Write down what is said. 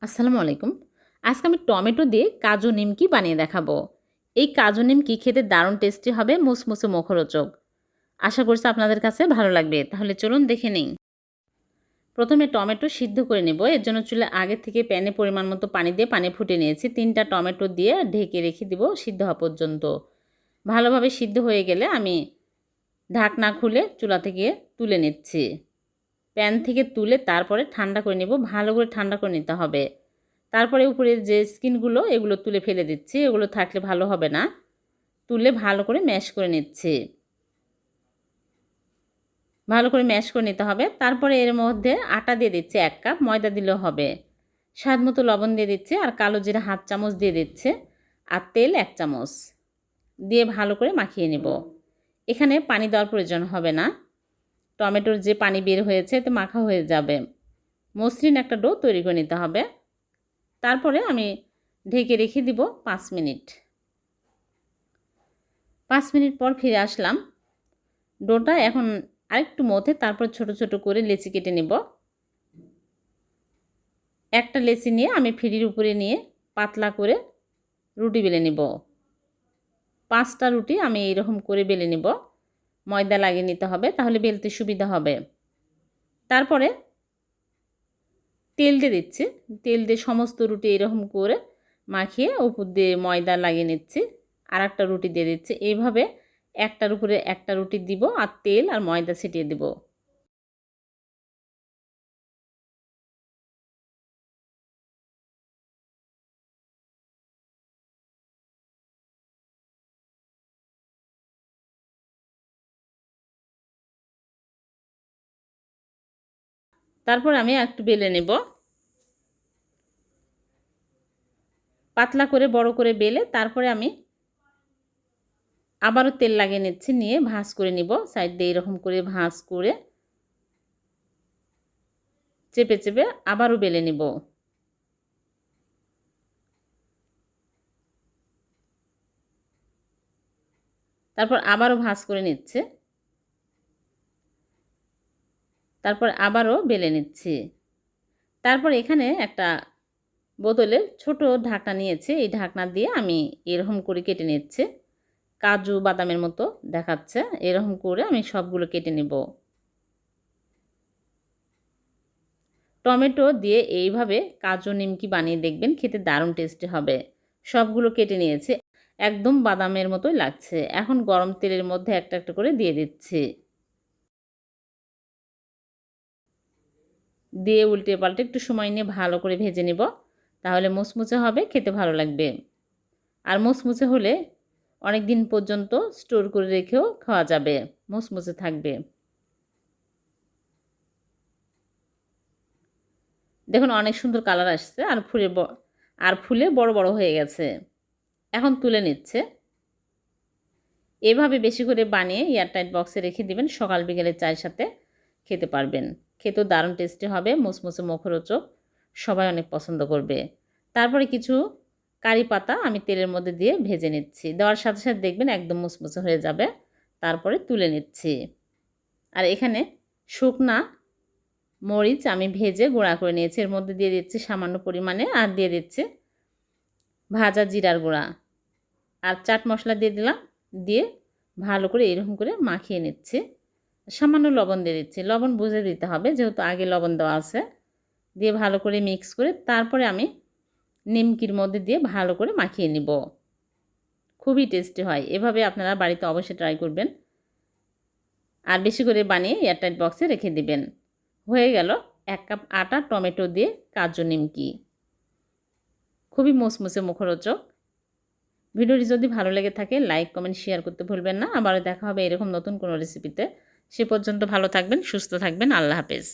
আসসালামু আলাইকুম। আজকে আমি টমেটো দিয়ে কাজু নিমকি বানিয়ে দেখাবো। এই কাজু নিমকি খেতে দারুণ টেস্টি হবে, মুসমুসে মুখরোচক। আশা করছি আপনাদের কাছে ভালো লাগবে। তাহলে চলুন দেখে নিই। প্রথমে টমেটো সিদ্ধ করে নেব। এর জন্য চুলায় আগে থেকে প্যানে পরিমাণ মতো পানি দিয়ে পানি ফুটিয়ে নিয়েছি। ৩টা টমেটো দিয়ে ঢেকে রেখে দিব সিদ্ধ হওয়া পর্যন্ত। ভালোভাবে সিদ্ধ হয়ে গেলে আমি ঢাকনা খুলে চুলা থেকে তুলে নিচ্ছি। প্যান থেকে তুলে তারপরে ঠান্ডা করে নেব। ভালো করে ঠান্ডা করে নিতে হবে। তারপরে উপরের যে স্কিনগুলো এগুলো তুলে ফেলে দিচ্ছি। এগুলো থাকলে ভালো হবে না। তুলে ভালো করে ম্যাশ করে নিচ্ছি। ভালো করে ম্যাশ করে নিতে হবে। তারপরে এর মধ্যে আটা দিয়ে দিচ্ছি ১ কাপ, ময়দা দিলেও হবে। স্বাদ মতো লবণ দিয়ে দিচ্ছি আর কালো জিরা 1/2 চামচ দিয়ে দিচ্ছে আর তেল 1 চামচ দিয়ে ভালো করে মাখিয়ে নেব। এখানে পানি দেওয়ার প্রয়োজন হবে না। টমেটোর যে পানি বের হয়েছে এতে মাখা হয়ে যাবে। মসৃণ একটা ডো তৈরি করে নিতে হবে। তারপরে আমি ঢেকে রেখে দিব 5 মিনিট। 5 মিনিট পর ফিরে আসলাম। ডোটা এখন আরেকটু মথে তারপর ছোট ছোট করে লেচি কেটে নেব। একটা লেচি নিয়ে আমি ফিরির উপরে নিয়ে পাতলা করে রুটি বেলে নেব। 5টা রুটি আমি এইরকম করে বেলে নেব। ময়দা লাগিয়ে নিতে হবে, তাহলে বেলতে সুবিধা হবে। তারপরে তেল দিয়ে দিচ্ছি। তেল দিয়ে সমস্ত রুটি এরকম করে মাখিয়ে উপর দিয়ে ময়দা লাগিয়ে নিচ্ছি। আর একটা রুটি দিয়ে দিচ্ছি। এইভাবে একটার উপরে একটা রুটি দিব আর তেল আর ময়দা ছিটিয়ে দিব। তারপর আমি একটু বেলে নেব। পাতলা করে বড় করে বেলে তারপরে আমি আবারও তেল লাগিয়ে নিচ্ছি, নিয়ে ভাঁজ করে নিব। সাইড দিয়ে এরকম করে ভাঁজ করে চেপে চেপে আবারও বেলে নিব। তারপর আবারও ভাঁজ করে নিচ্ছে। তারপর আবারও বেলে নিচ্ছি। তারপর এখানে একটা বোতলের ছোট ঢাকনা নিয়েছি। এই ঢাকনা দিয়ে আমি এরকম করে কেটে নিচ্ছি। কাজু বাদামের মতো দেখাচ্ছে। এরকম করে আমি সবগুলো কেটে নেব। টমেটো দিয়ে এইভাবে কাজু নিমকি বানিয়ে দেখবেন, খেতে দারুণ টেস্টি হবে। সবগুলো কেটে নিয়েছি। একদম বাদামের মতোই লাগছে। এখন গরম তেলের মধ্যে একটা একটা করে দিয়ে দিচ্ছি। দিয়ে উল্টে পাল্টে একটু সময় নিয়ে ভালো করে ভেজে নেব। তাহলে মুচমুচে হবে, খেতে ভালো লাগবে। আর মুচমুচে হলে অনেক দিন পর্যন্ত স্টোর করে রেখেও খাওয়া যাবে, মুচমুচে থাকবে। দেখুন অনেক সুন্দর কালার আসছে আর ফুলে বড় বড় হয়ে গেছে। এখন তুলে নিচ্ছে। এভাবে বেশি করে বানিয়ে এয়ারটাইট বক্সে রেখে দিবেন। সকাল বিকেলে চায়ের সাথে খেতে পারবেন। খেতেও দারুণ টেস্টি হবে, মুচমুচে মুখরোচক। সবাই অনেক পছন্দ করবে। তারপরে কিছু কারি পাতা আমি তেলের মধ্যে দিয়ে ভেজে নিচ্ছি। দেওয়ার সাথে সাথে দেখবেন একদম মুচমুচে হয়ে যাবে। তারপরে তুলে নিচ্ছি। আর এখানে শুকনা মরিচ আমি ভেজে গুঁড়া করে নিয়েছি। এর মধ্যে দিয়ে দিচ্ছি সামান্য পরিমাণে আর দিয়ে দিচ্ছি ভাজা জিরার গুঁড়া আর চাট মশলা দিয়ে দিলাম। দিয়ে ভালো করে এরকম করে মাখিয়ে নিচ্ছি। সামান্য লবণ দিয়ে দিচ্ছি। লবণ বুঝে দিতে হবে, যেহেতু আগে লবণ দেওয়া আছে। দিয়ে ভালো করে মিক্স করে তারপরে আমি নিমকির মধ্যে দিয়ে ভালো করে মাখিয়ে নিব। খুবই টেস্টি হয়। এভাবে আপনারা বাড়িতে অবশ্যই ট্রাই করবেন। আর বেশি করে বানিয়ে এয়ারটাইট বক্সে রেখে দিবেন। হয়ে গেল 1 কাপ আটা টমেটো দিয়ে কাজু নিমকি। খুবই মুচমুচে মুখরোচক। ভিডিওটি যদি ভালো লেগে থাকে লাইক কমেন্ট শেয়ার করতে ভুলবেন না। আবারও দেখা হবে এরকম নতুন কোনো রেসিপিতে। সে পর্যন্ত ভালো থাকবেন, সুস্থ থাকবেন। আল্লাহ হাফেজ।